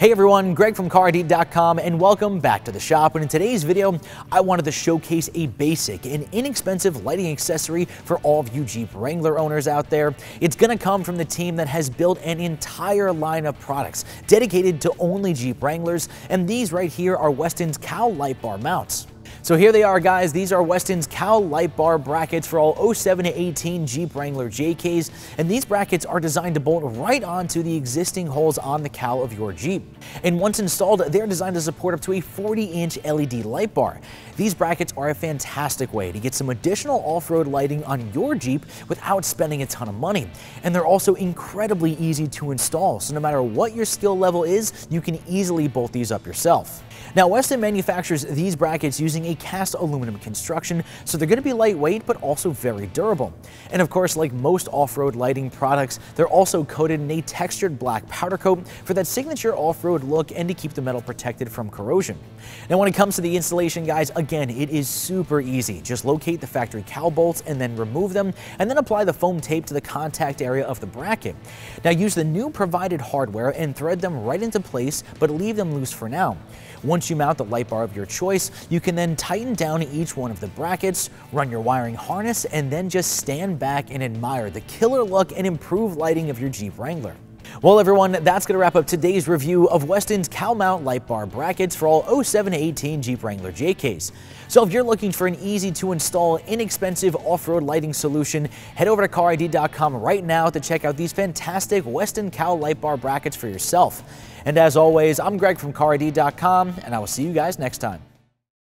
Hey everyone, Greg from CarID.com and welcome back to the shop. And in today's video, I wanted to showcase a basic and inexpensive lighting accessory for all of you Jeep Wrangler owners out there. It's going to come from the team that has built an entire line of products dedicated to only Jeep Wranglers, and these right here are Westin's Cowl Light bar mounts. So here they are, guys. These are Westin's Cowl Light bar brackets for all 07 to 18 Jeep Wrangler JKs, and these brackets are designed to bolt right onto the existing holes on the cowl of your Jeep. And once installed, they're designed to support up to a 40-inch LED light bar. These brackets are a fantastic way to get some additional off-road lighting on your Jeep without spending a ton of money. And they're also incredibly easy to install, so no matter what your skill level is, you can easily bolt these up yourself. Now, Westin manufactures these brackets using a cast aluminum construction, so they're going to be lightweight but also very durable. And of course, like most off-road lighting products, they're also coated in a textured black powder coat for that signature off-road look and to keep the metal protected from corrosion. Now, when it comes to the installation, guys, again, it is super easy. Just locate the factory cowl bolts and then remove them, and then apply the foam tape to the contact area of the bracket. Now, use the new provided hardware and thread them right into place, but leave them loose for now. Once you mount the light bar of your choice, you can then tighten down each one of the brackets, run your wiring harness, and then just stand back and admire the killer look and improved lighting of your Jeep Wrangler. Well, everyone, that's going to wrap up today's review of Westin's Cowl Mount Light Bar brackets for all 07 to 18 Jeep Wrangler JKs. So if you're looking for an easy-to-install, inexpensive off-road lighting solution, head over to CarID.com right now to check out these fantastic Westin Cowl Light Bar brackets for yourself. And as always, I'm Greg from CarID.com, and I will see you guys next time.